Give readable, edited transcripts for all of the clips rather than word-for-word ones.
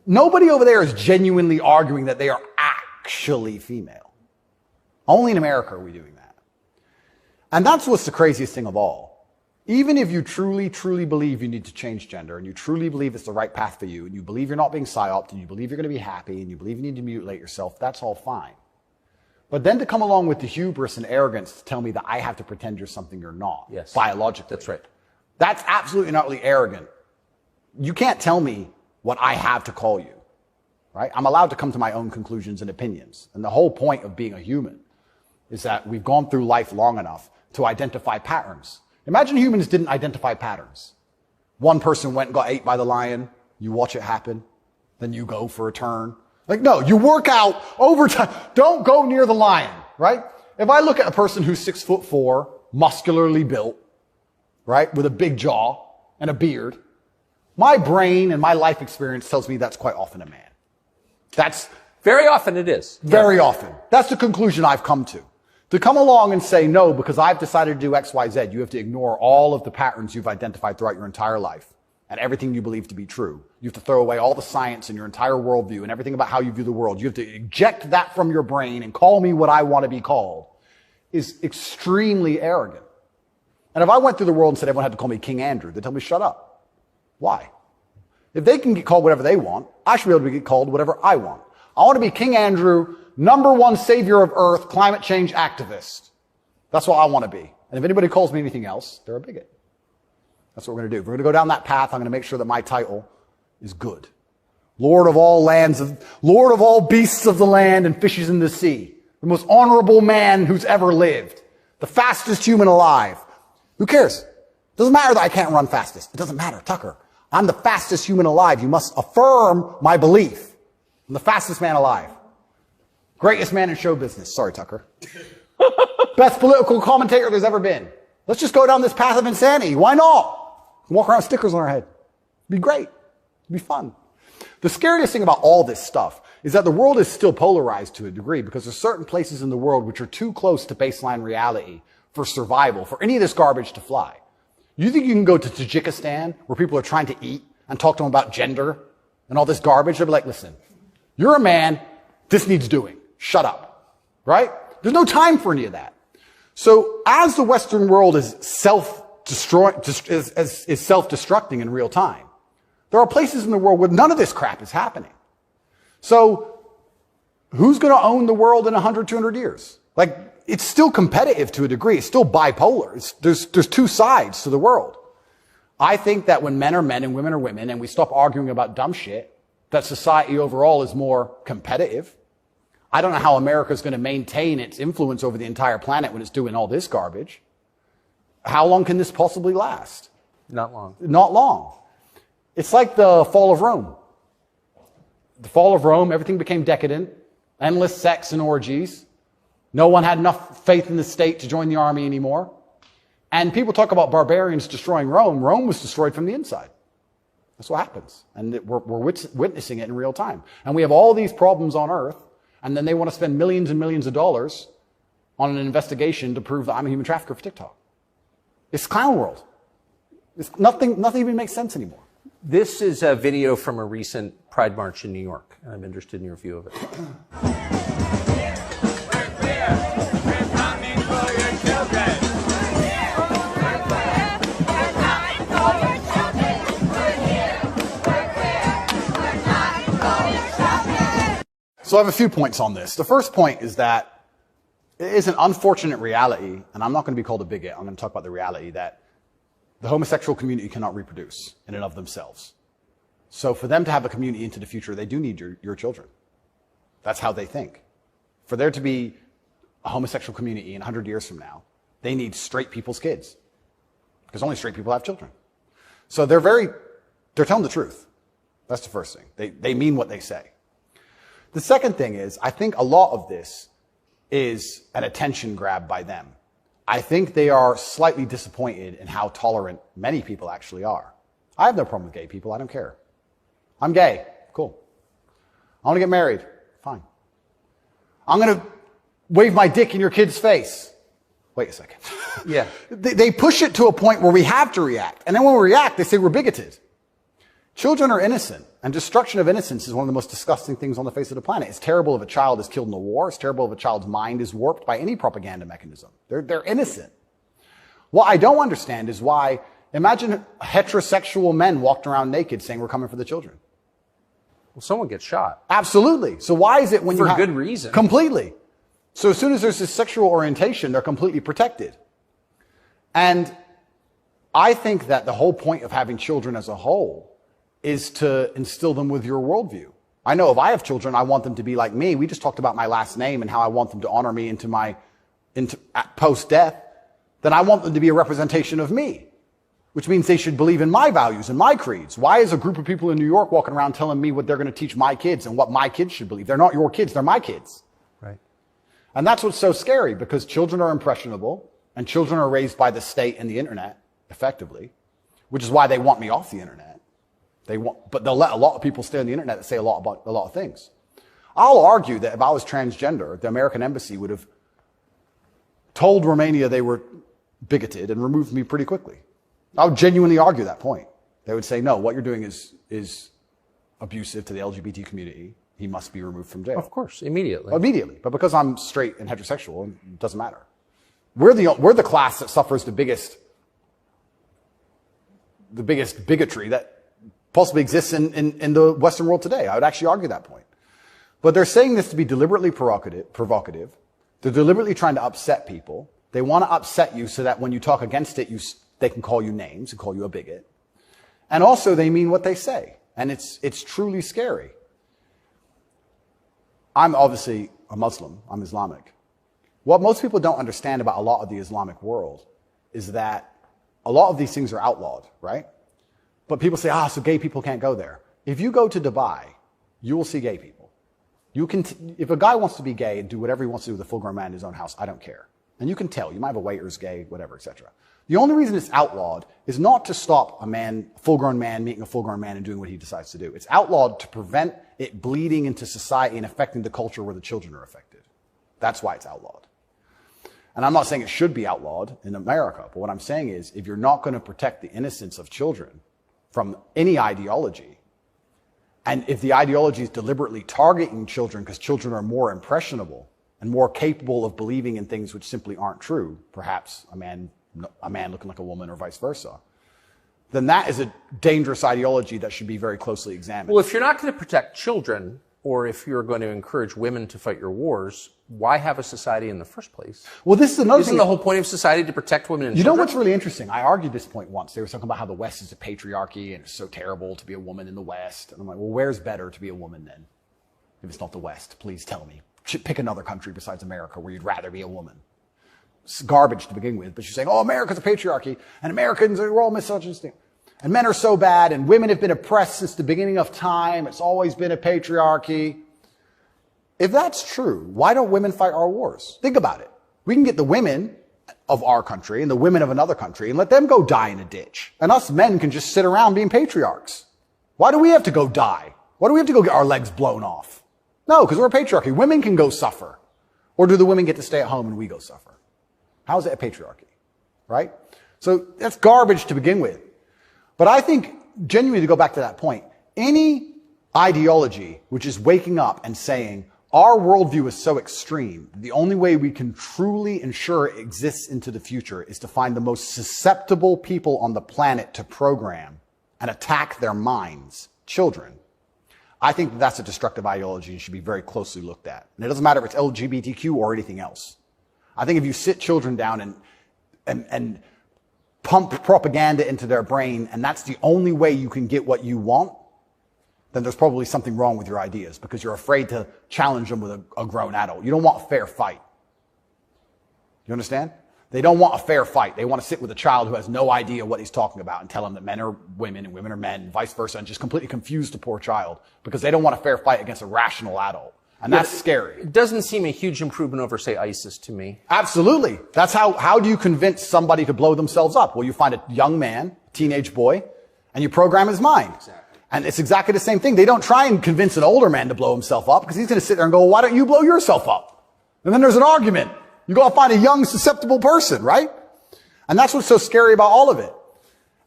Nobody over there is genuinely arguing that they are actually female. Only in America are we doing that. And that's what's the craziest thing of all. Even if you truly, truly believe you need to change gender, and you truly believe it's the right path for you, and you believe you're not being psyoped, and you believe you're going to be happy, and you believe you need to mutilate yourself, that's all fine. But then to come along with the hubris and arrogance to tell me that I have to pretend you're something you're not, yes, biologically. That's right. That's absolutely and utterly arrogant. You can't tell me what I have to call you, right? I'm allowed to come to my own conclusions and opinions. And the whole point of being a human is that we've gone through life long enough to identify patterns. Imagine humans didn't identify patterns. One person went and got ate by the lion. You watch it happen. Then you go for a turn. Like, no, you work out over time. Don't go near the lion, right? If I look at a person who's 6'4", muscularly built, right, with a big jaw and a beard, my brain and my life experience tells me that's quite often a man. That's very often it is. Very often. That's the conclusion I've come to. To come along and say, no, because I've decided to do X, Y, Z, you have to ignore all of the patterns you've identified throughout your entire life and everything you believe to be true. You have to throw away all the science and your entire worldview and everything about how you view the world. You have to eject that from your brain and call me what I want to be called is extremely arrogant. And if I went through the world and said everyone had to call me King Andrew, they'd tell me, shut up. Why? If they can get called whatever they want, I should be able to get called whatever I want. I want to be King Andrew, #1 savior of Earth, climate change activist. That's what I want to be. And if anybody calls me anything else, they're a bigot. That's what we're going to do. If we're going to go down that path, I'm going to make sure that my title is good. Lord of all beasts of the land and fishes in the sea. The most honorable man who's ever lived. The fastest human alive. Who cares? Doesn't matter that I can't run fastest. It doesn't matter. Tucker, I'm the fastest human alive. You must affirm my belief. I'm the fastest man alive. Greatest man in show business. Sorry, Tucker. Best political commentator there's ever been. Let's just go down this path of insanity. Why not? Walk around with stickers on our head. It'd be great. It'd be fun. The scariest thing about all this stuff is that the world is still polarized to a degree because there's certain places in the world which are too close to baseline reality for survival, for any of this garbage to fly. You think you can go to Tajikistan where people are trying to eat and talk to them about gender and all this garbage? They'll be like, listen, you're a man. This needs doing. Shut up. Right? There's no time for any of that. So as the Western world is self-destructing in real time, there are places in the world where none of this crap is happening. So who's going to own the world in 100, 200 years? Like, it's still competitive to a degree. It's still bipolar. There's two sides to the world. I think that when men are men and women are women and we stop arguing about dumb shit, that society overall is more competitive. I don't know how America's going to maintain its influence over the entire planet when it's doing all this garbage. How long can this possibly last? Not long. Not long. It's like the fall of Rome. The fall of Rome, everything became decadent, endless sex and orgies. No one had enough faith in the state to join the army anymore. And people talk about barbarians destroying Rome. Rome was destroyed from the inside. That's what happens. And we're witnessing it in real time. And we have all these problems on Earth, and then they want to spend millions and millions of dollars on an investigation to prove that I'm a human trafficker for TikTok. It's clown world. It's nothing even makes sense anymore. This is a video from a recent Pride March in New York, and I'm interested in your view of it. So I have a few points on this. The first point is that it is an unfortunate reality, and I'm not going to be called a bigot. I'm going to talk about the reality that the homosexual community cannot reproduce in and of themselves. So for them to have a community into the future, they do need your children. That's how they think. For there to be a homosexual community in 100 years from now, they need straight people's kids. Because only straight people have children. So they're telling the truth. That's the first thing. They mean what they say. The second thing is, I think a lot of this is an attention grab by them. I think they are slightly disappointed in how tolerant many people actually are. I have no problem with gay people. I don't care. I'm gay. Cool. I want to get married. Fine. I'm going to wave my dick in your kid's face. Wait a second. Yeah. They push it to a point where we have to react. And then when we react, they say we're bigoted. Children are innocent, and destruction of innocence is one of the most disgusting things on the face of the planet. It's terrible if a child is killed in a war. It's terrible if a child's mind is warped by any propaganda mechanism. They're innocent. What I don't understand is why, imagine heterosexual men walked around naked saying, we're coming for the children. Well, someone gets shot. Absolutely. So why is it when For good reason. Completely. So as soon as there's this sexual orientation, they're completely protected. And I think that the whole point of having children as a whole is to instill them with your worldview. I know if I have children, I want them to be like me. We just talked about my last name and how I want them to honor me into post-death. Then I want them to be a representation of me, which means they should believe in my values and my creeds. Why is a group of people in New York walking around telling me what they're going to teach my kids and what my kids should believe? They're not your kids, they're my kids. Right. And that's what's so scary, because children are impressionable and children are raised by the state and the internet, effectively, which is why they want me off the internet. But they'll let a lot of people stay on the internet that say a lot of things. I'll argue that if I was transgender, the American embassy would have told Romania they were bigoted and removed me pretty quickly. I would genuinely argue that point. They would say, no, what you're doing is abusive to the LGBT community. He must be removed from jail. Of course, immediately. Immediately. But because I'm straight and heterosexual, it doesn't matter. We're the class that suffers the biggest bigotry that possibly exists in the Western world today. I would actually argue that point. But they're saying this to be deliberately provocative. They're deliberately trying to upset people. They want to upset you so that when you talk against it, they can call you names and call you a bigot. And also they mean what they say. And it's truly scary. I'm obviously a Muslim. I'm Islamic. What most people don't understand about a lot of the Islamic world is that a lot of these things are outlawed, right? But people say, so gay people can't go there. If you go to Dubai, you will see gay people. If a guy wants to be gay and do whatever he wants to do with a full-grown man in his own house, I don't care. And you can tell. You might have a waiter's gay, whatever, etc. The only reason it's outlawed is not to stop a full-grown man meeting a full-grown man and doing what he decides to do. It's outlawed to prevent it bleeding into society and affecting the culture where the children are affected. That's why it's outlawed. And I'm not saying it should be outlawed in America, but what I'm saying is if you're not going to protect the innocence of children from any ideology, and if the ideology is deliberately targeting children because children are more impressionable and more capable of believing in things which simply aren't true, perhaps a man looking like a woman or vice versa, then that is a dangerous ideology that should be very closely examined. Well, if you're not going to protect children, or if you're going to encourage women to fight your wars, why have a society in the first place? Well, this is another thing. Isn't the whole point of society to protect women and children? You know what's really interesting? I argued this point once. They were talking about how the West is a patriarchy and it's so terrible to be a woman in the West. And I'm like, well, where's better to be a woman then? If it's not the West, please tell me. Pick another country besides America where you'd rather be a woman. It's garbage to begin with. But you're saying, America's a patriarchy and Americans are all misogynistic. And men are so bad and women have been oppressed since the beginning of time. It's always been a patriarchy. If that's true, why don't women fight our wars? Think about it. We can get the women of our country and the women of another country and let them go die in a ditch. And us men can just sit around being patriarchs. Why do we have to go die? Why do we have to go get our legs blown off? No, because we're a patriarchy. Women can go suffer. Or do the women get to stay at home and we go suffer? How is it a patriarchy? Right? So that's garbage to begin with. But I think, genuinely to go back to that point, any ideology which is waking up and saying, our worldview is so extreme, the only way we can truly ensure it exists into the future is to find the most susceptible people on the planet to program and attack their minds, children. I think that's a destructive ideology and should be very closely looked at. And it doesn't matter if it's LGBTQ or anything else. I think if you sit children down and pump propaganda into their brain, and that's the only way you can get what you want, then there's probably something wrong with your ideas because you're afraid to challenge them with a grown adult. You don't want a fair fight. You understand? They don't want a fair fight. They want to sit with a child who has no idea what he's talking about and tell him that men are women and women are men and vice versa and just completely confuse the poor child because they don't want a fair fight against a rational adult. And that's scary. It doesn't seem a huge improvement over, say, ISIS to me. Absolutely. That's how do you convince somebody to blow themselves up? Well, you find a young man, teenage boy, and you program his mind. Exactly. And it's exactly the same thing. They don't try and convince an older man to blow himself up because he's going to sit there and go, well, why don't you blow yourself up? And then there's an argument. You go find a young, susceptible person, right? And that's what's so scary about all of it.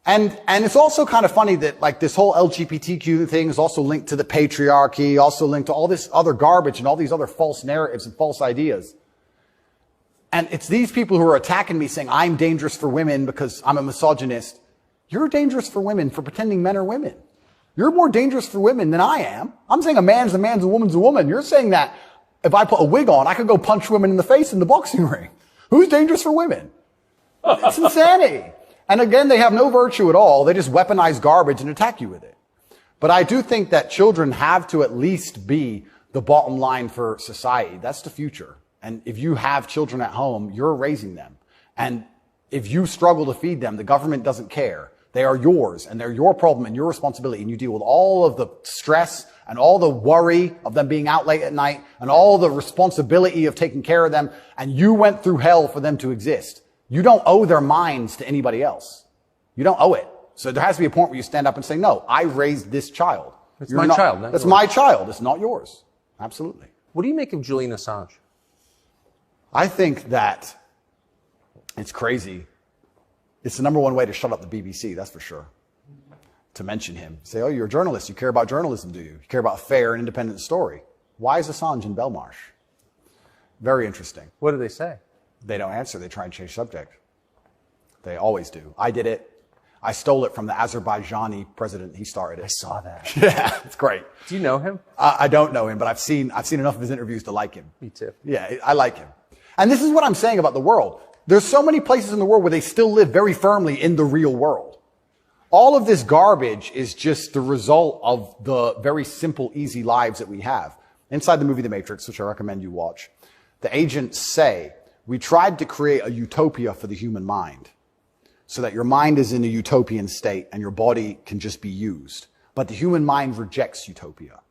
And it's also kind of funny that like this whole LGBTQ thing is also linked to the patriarchy, also linked to all this other garbage and all these other false narratives and false ideas. And it's these people who are attacking me saying I'm dangerous for women because I'm a misogynist. You're dangerous for women for pretending men are women. You're more dangerous for women than I am. I'm saying a man's a man's, a woman's a woman. You're saying that if I put a wig on, I could go punch women in the face in the boxing ring. Who's dangerous for women? It's insanity. And again, they have no virtue at all. They just weaponize garbage and attack you with it. But I do think that children have to at least be the bottom line for society. That's the future. And if you have children at home, you're raising them. And if you struggle to feed them, the government doesn't care. They are yours, and they're your problem and your responsibility, and you deal with all of the stress and all the worry of them being out late at night and all the responsibility of taking care of them, and you went through hell for them to exist. You don't owe their minds to anybody else. You don't owe it. So there has to be a point where you stand up and say, no, I raised this child. It's my child. That's my child. It's not yours. Absolutely. What do you make of Julian Assange? I think that it's crazy. It's the number one way to shut up the BBC, that's for sure. To mention him. Say, oh, you're a journalist. You care about journalism, do you? You care about a fair and independent story. Why is Assange in Belmarsh? Very interesting. What do they say? They don't answer. They try and change subject. They always do. I did it. I stole it from the Azerbaijani president. He started it. I saw that. Yeah, it's great. Do you know him? I don't know him, but I've seen enough of his interviews to like him. Me too. Yeah, I like him. And this is what I'm saying about the world. There's so many places in the world where they still live very firmly in the real world. All of this garbage is just the result of the very simple, easy lives that we have. Inside the movie The Matrix, which I recommend you watch, the agents say, we tried to create a utopia for the human mind so that your mind is in a utopian state and your body can just be used. But the human mind rejects utopia.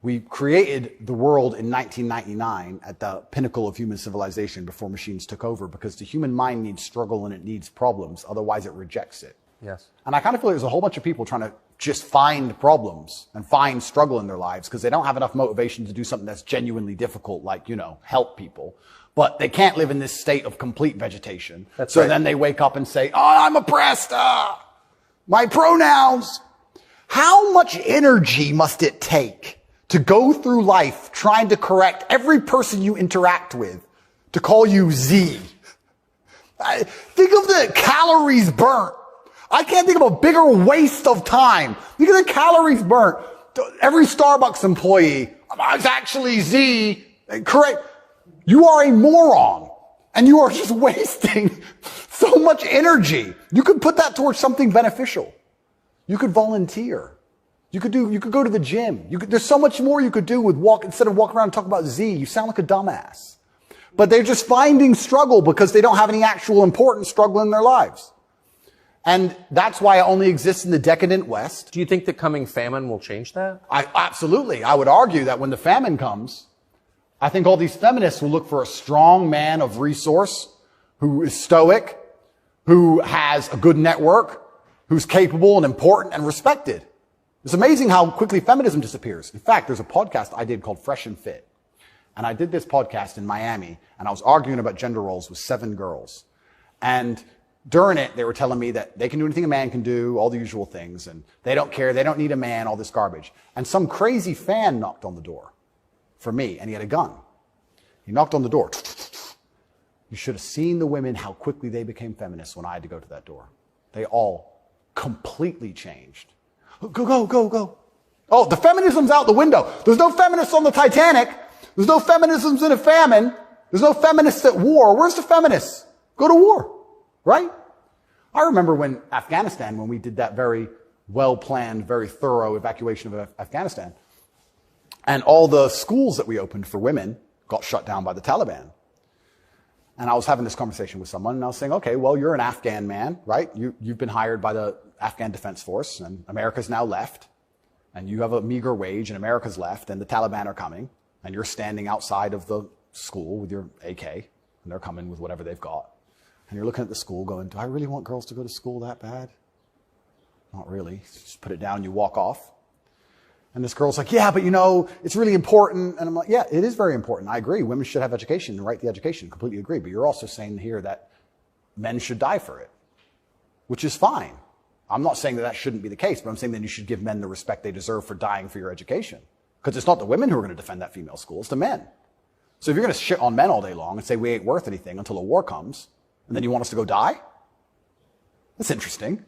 We created the world in 1999 at the pinnacle of human civilization before machines took over because the human mind needs struggle and it needs problems. Otherwise, it rejects it. Yes. And I kind of feel like there's a whole bunch of people trying to just find problems and find struggle in their lives because they don't have enough motivation to do something that's genuinely difficult, like, help people. But they can't live in this state of complete vegetation. That's so right. Then they wake up and say, oh, I'm oppressed. My pronouns. How much energy must it take to go through life trying to correct every person you interact with to call you Z? Think of the calories burnt. I can't think of a bigger waste of time. Think of the calories burnt. Every Starbucks employee, it's actually Z. Correct. You are a moron. And you are just wasting so much energy. You could put that towards something beneficial. You could volunteer. You could go to the gym. There's so much more you could do with instead of walking around and talking about Z. You sound like a dumbass. But they're just finding struggle because they don't have any actual important struggle in their lives. And that's why it only exists in the decadent West. Do you think the coming famine will change that? Absolutely. I would argue that when the famine comes, I think all these feminists will look for a strong man of resource who is stoic, who has a good network, who's capable and important and respected. It's amazing how quickly feminism disappears. In fact, there's a podcast I did called Fresh and Fit. And I did this podcast in Miami, and I was arguing about gender roles with 7 girls. And during it, they were telling me that they can do anything a man can do, all the usual things, and they don't care, they don't need a man, all this garbage. And some crazy fan knocked on the door for me, and he had a gun. He knocked on the door. You should have seen the women, how quickly they became feminists when I had to go to that door. They all completely changed. Go. Oh, the feminism's out the window. There's no feminists on the Titanic. There's no feminisms in a famine. There's no feminists at war. Where's the feminists? Go to war, right? I remember when we did that very well-planned, very thorough evacuation of Afghanistan, and all the schools that we opened for women got shut down by the Taliban. And I was having this conversation with someone, and I was saying, okay, well, you're an Afghan man, right? You've been hired by the Afghan Defense Force, and America's now left, and you have a meager wage, and America's left, and the Taliban are coming, and you're standing outside of the school with your AK, and they're coming with whatever they've got. And you're looking at the school going, do I really want girls to go to school that bad? Not really. Just put it down, you walk off. And this girl's like, yeah, but it's really important. And I'm like, yeah, it is very important. I agree. Women should have education and right the education. Completely agree. But you're also saying here that men should die for it, which is fine. I'm not saying that that shouldn't be the case, but I'm saying that you should give men the respect they deserve for dying for your education. Because it's not the women who are going to defend that female school, it's the men. So if you're going to shit on men all day long and say we ain't worth anything until a war comes, and then you want us to go die? That's interesting.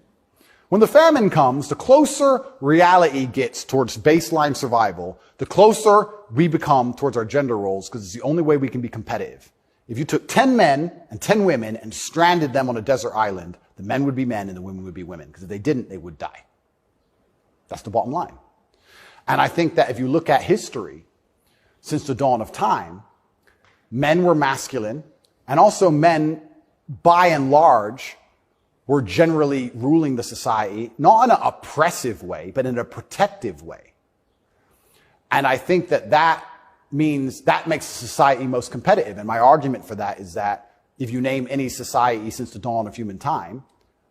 When the famine comes, the closer reality gets towards baseline survival, the closer we become towards our gender roles, because it's the only way we can be competitive. If you took 10 men and 10 women and stranded them on a desert island, the men would be men and the women would be women, because if they didn't, they would die. That's the bottom line. And I think that if you look at history, since the dawn of time, men were masculine, and also men, by and large, were generally ruling the society, not in an oppressive way, but in a protective way. And I think that that means that makes society most competitive. And my argument for that is that if you name any society since the dawn of human time,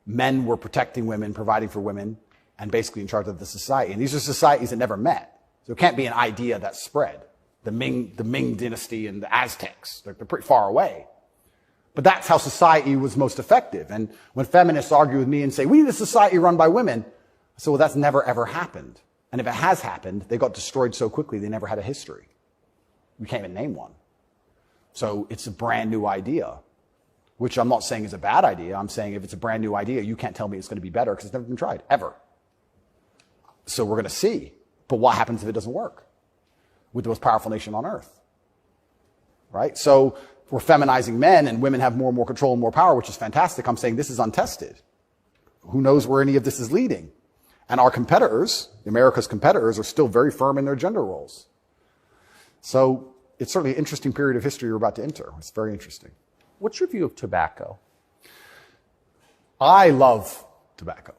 men were protecting women, providing for women, and basically in charge of the society. And these are societies that never met. So it can't be an idea that spread. The Ming dynasty and the Aztecs, they're pretty far away. But that's how society was most effective. And when feminists argue with me and say, we need a society run by women, I say, well, that's never ever happened. And if it has happened, they got destroyed so quickly they never had a history. We can't even name one. So it's a brand new idea, which I'm not saying is a bad idea. I'm saying if it's a brand new idea, you can't tell me it's going to be better because it's never been tried, ever. So we're going to see. But what happens if it doesn't work with the most powerful nation on earth? Right? So we're feminizing men and women have more and more control and more power, which is fantastic. I'm saying this is untested. Who knows where any of this is leading? And our competitors, America's competitors, are still very firm in their gender roles. So it's certainly an interesting period of history we're about to enter. It's very interesting. What's your view of tobacco? I love tobacco.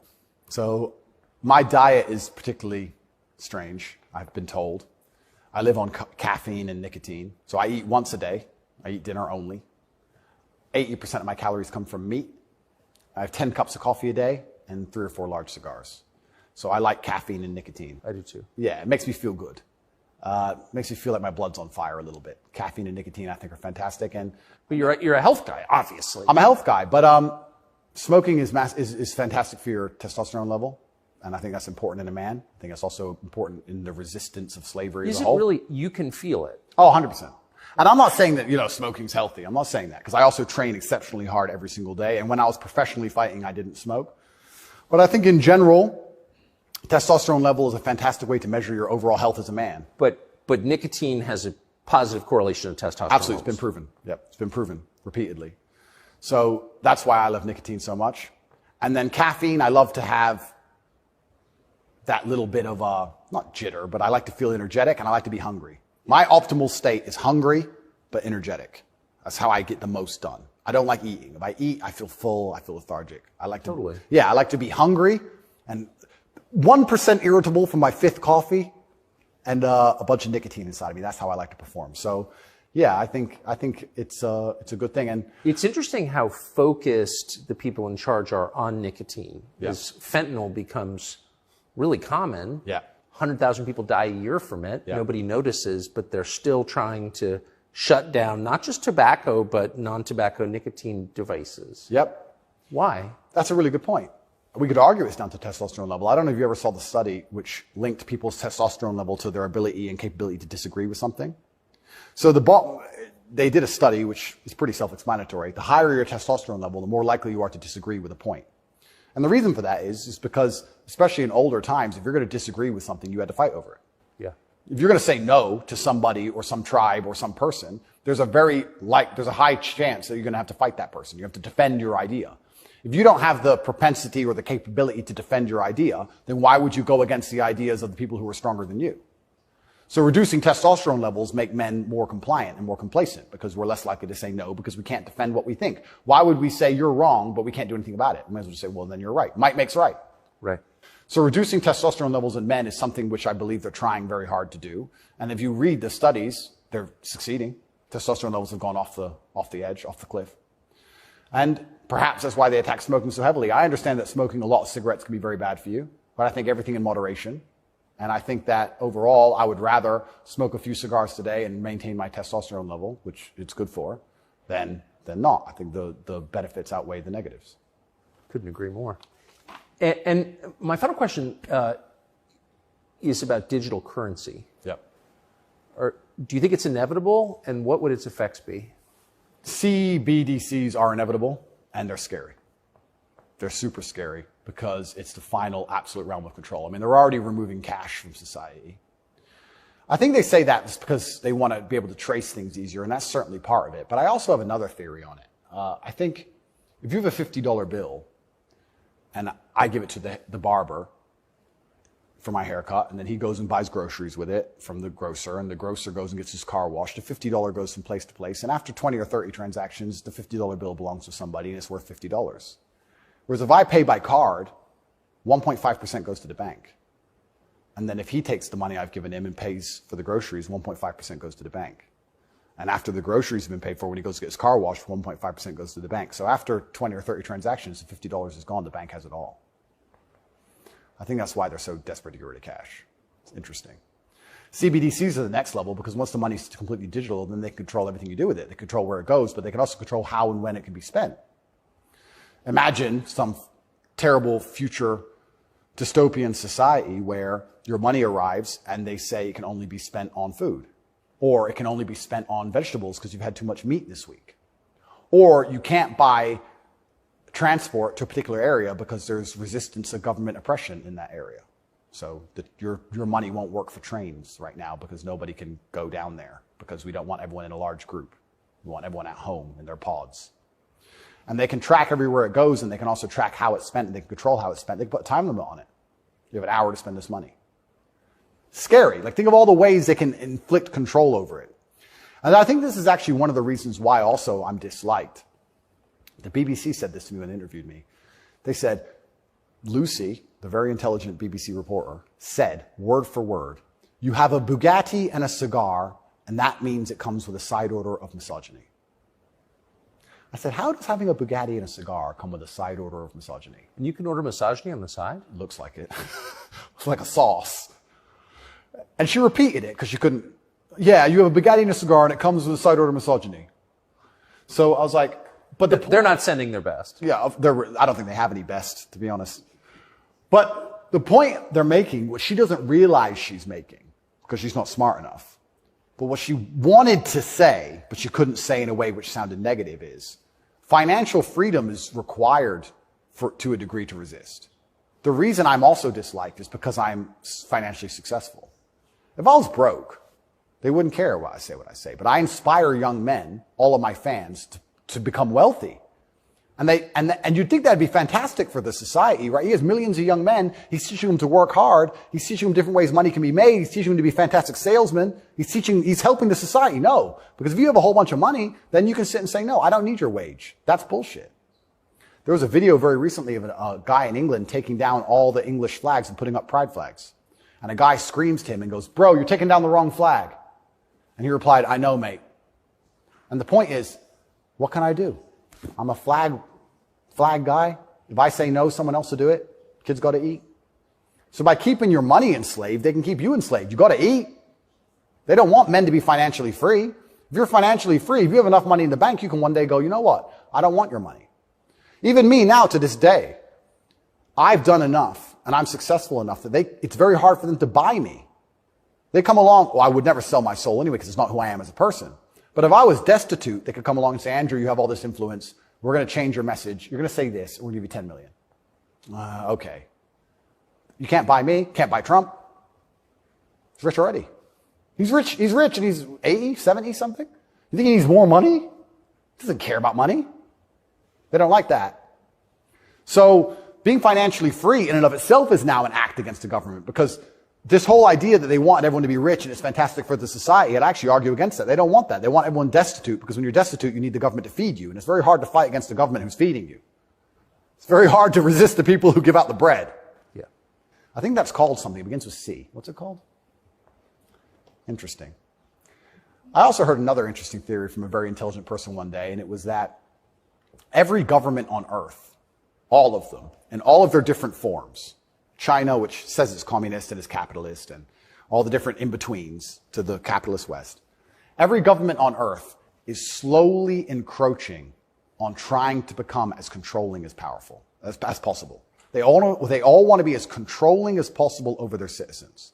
So my diet is particularly strange, I've been told. I live on caffeine and nicotine. So I eat once a day. I eat dinner only. 80% of my calories come from meat. I have 10 cups of coffee a day and 3 or 4 large cigars. So I like caffeine and nicotine. I do too. Yeah, it makes me feel good. Makes me feel like my blood's on fire a little bit. Caffeine and nicotine, I think, are fantastic. But you're a health guy, obviously. I'm a health guy, but smoking is fantastic for your testosterone level, and I think that's important in a man. I think that's also important in the resistance of slavery as a whole. Is it really? You can feel it. Oh, 100%. And I'm not saying that, smoking's healthy. I'm not saying that, because I also train exceptionally hard every single day, and when I was professionally fighting, I didn't smoke. But I think in general, testosterone level is a fantastic way to measure your overall health as a man. But nicotine has a positive correlation to testosterone. Absolutely, it's been proven. Yep, it's been proven repeatedly. So that's why I love nicotine so much. And then caffeine, I love to have that little bit of not jitter, but I like to feel energetic and I like to be hungry. My optimal state is hungry, but energetic. That's how I get the most done. I don't like eating. If I eat, I feel full, I feel lethargic. I like to, Totally. Yeah, I like to be hungry and 1% irritable from my 5th coffee and a bunch of nicotine inside of me. That's how I like to perform. So, yeah, I think it's a good thing. And it's interesting how focused the people in charge are on nicotine. Yeah. As fentanyl becomes really common. Yeah. 100,000 people die a year from it. Yeah. Nobody notices, but they're still trying to shut down not just tobacco, but non-tobacco nicotine devices. Yep. Why? That's a really good point. We could argue it's down to testosterone level. I don't know if you ever saw the study which linked people's testosterone level to their ability and capability to disagree with something. So they did a study which is pretty self-explanatory. The higher your testosterone level, the more likely you are to disagree with a point. And the reason for that is because, especially in older times, if you're going to disagree with something, you had to fight over it. Yeah. If you're going to say no to somebody or some tribe or some person, there's a high chance that you're going to have to fight that person. You have to defend your idea. If you don't have the propensity or the capability to defend your idea, then why would you go against the ideas of the people who are stronger than you? So reducing testosterone levels make men more compliant and more complacent because we're less likely to say no because we can't defend what we think. Why would we say you're wrong, but we can't do anything about it? We might as well just say, well, then you're right. Might makes right. Right. So reducing testosterone levels in men is something which I believe they're trying very hard to do. And if you read the studies, they're succeeding. Testosterone levels have gone off the edge, off the cliff. And perhaps that's why they attack smoking so heavily. I understand that smoking a lot of cigarettes can be very bad for you, but I think everything in moderation. And I think that overall, I would rather smoke a few cigars today and maintain my testosterone level, which it's good for, than not. I think the benefits outweigh the negatives. Couldn't agree more. And my final question is about digital currency. Yep. Do you think it's inevitable, and what would its effects be? CBDCs are inevitable, and they're scary. They're super scary because it's the final absolute realm of control. I mean, they're already removing cash from society. I think they say that just because they want to be able to trace things easier, and that's certainly part of it. But I also have another theory on it. I think if you have a $50 bill, and I give it to the barber for my haircut, and then he goes and buys groceries with it from the grocer, and the grocer goes and gets his car washed, the $50 goes from place to place, and after 20 or 30 transactions, the $50 bill belongs to somebody, and it's worth $50. Whereas if I pay by card, 1.5% goes to the bank. And then if he takes the money I've given him and pays for the groceries, 1.5% goes to the bank. And after the groceries have been paid for, when he goes to get his car washed, 1.5% goes to the bank. So after 20 or 30 transactions, the $50 is gone, the bank has it all. I think that's why they're so desperate to get rid of cash. It's interesting. CBDCs are the next level because once the money's completely digital, then they control everything you do with it. They control where it goes, but they can also control how and when it can be spent. Imagine some terrible future dystopian society where your money arrives and they say it can only be spent on food, or it can only be spent on vegetables because you've had too much meat this week, or you can't buy transport to a particular area because there's resistance to government oppression in that area. So that your money won't work for trains right now because nobody can go down there because we don't want everyone in a large group. We want everyone at home in their pods. And they can track everywhere it goes, and they can also track how it's spent, and they can control how it's spent. They can put a time limit on it. You have an hour to spend this money. Scary. Like, think of all the ways they can inflict control over it. And I think this is actually one of the reasons why also I'm disliked. The BBC said this to me when they interviewed me. They said, Lucy, the very intelligent BBC reporter, said, word for word, you have a Bugatti and a cigar, and that means it comes with a side order of misogyny. I said, how does having a Bugatti and a cigar come with a side order of misogyny? And you can order misogyny on the side? Looks like it. It's like a sauce. And she repeated it because she couldn't. Yeah, you have a Bugatti and a cigar, and it comes with a side order of misogyny. So I was like, but they're not sending their best. Yeah, I don't think they have any best, to be honest. But the point they're making, what she doesn't realize she's making, because she's not smart enough, but what she wanted to say, but she couldn't say in a way which sounded negative, is financial freedom is required to a degree to resist. The reason I'm also disliked is because I'm financially successful. If I was broke, they wouldn't care what I say. But I inspire young men, all of my fans, to become wealthy. And you'd think that'd be fantastic for the society, right? He has millions of young men. He's teaching them to work hard. He's teaching them different ways money can be made. He's teaching them to be fantastic salesmen. He's helping the society. No. Because if you have a whole bunch of money, then you can sit and say, no, I don't need your wage. That's bullshit. There was a video very recently of a guy in England taking down all the English flags and putting up pride flags. And a guy screams to him and goes, bro, you're taking down the wrong flag. And he replied, I know, mate. And the point is, what can I do? I'm a flag guy. If I say no, someone else will do it. Kids got to eat. So by keeping your money enslaved, they can keep you enslaved. You got to eat. They don't want men to be financially free. If you're financially free, if you have enough money in the bank, you can one day go, you know what? I don't want your money. Even me now to this day, I've done enough and I'm successful enough that it's very hard for them to buy me. They come along, well, I would never sell my soul anyway because it's not who I am as a person. But if I was destitute, they could come along and say, Andrew, you have all this influence. We're going to change your message. You're going to say this. We're going to give you 10 million. Okay. You can't buy me. Can't buy Trump. He's rich already. He's rich. He's rich and he's 80, 70 something. You think he needs more money? He doesn't care about money. They don't like that. So being financially free in and of itself is now an act against the government, because this whole idea that they want everyone to be rich and it's fantastic for the society, I'd actually argue against that. They don't want that. They want everyone destitute, because when you're destitute, you need the government to feed you. And it's very hard to fight against the government who's feeding you. It's very hard to resist the people who give out the bread. Yeah. I think that's called something. It begins with C. What's it called? Interesting. I also heard another interesting theory from a very intelligent person one day, and it was that every government on earth, all of them, in all of their different forms, China, which says it's communist and is capitalist, and all the different in-betweens to the capitalist West. Every government on earth is slowly encroaching on trying to become as controlling as powerful as possible. They all want to be as controlling as possible over their citizens.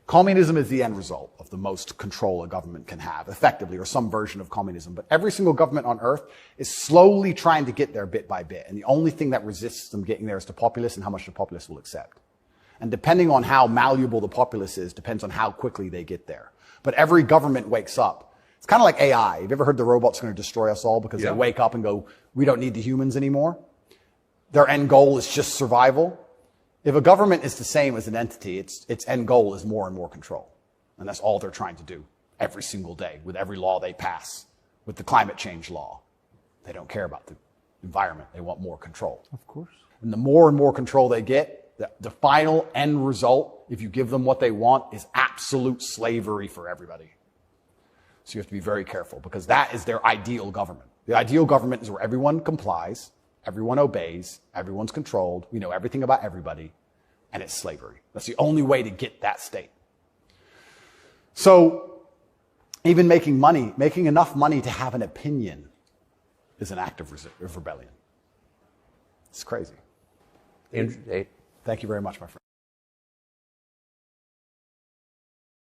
Communism is the end result of the most control a government can have, effectively, or some version of communism. But every single government on earth is slowly trying to get there bit by bit. And the only thing that resists them getting there is the populace and how much the populace will accept. And depending on how malleable the populace is, depends on how quickly they get there. But every government wakes up. It's kind of like AI. Have you ever heard the robot's going to destroy us all because they wake up and go, we don't need the humans anymore? Their end goal is just survival. If a government is the same as an entity, its end goal is more and more control. And that's all they're trying to do every single day with every law they pass, with the climate change law. They don't care about the environment. They want more control. Of course. And the more and more control they get, the final end result, if you give them what they want, is absolute slavery for everybody. So you have to be very careful because that is their ideal government. The ideal government is where everyone complies, everyone obeys, everyone's controlled, we know everything about everybody, and it's slavery. That's the only way to get that state. So even making enough money to have an opinion is an act of rebellion. It's crazy. Andrew, Tate. Thank you very much, my friend.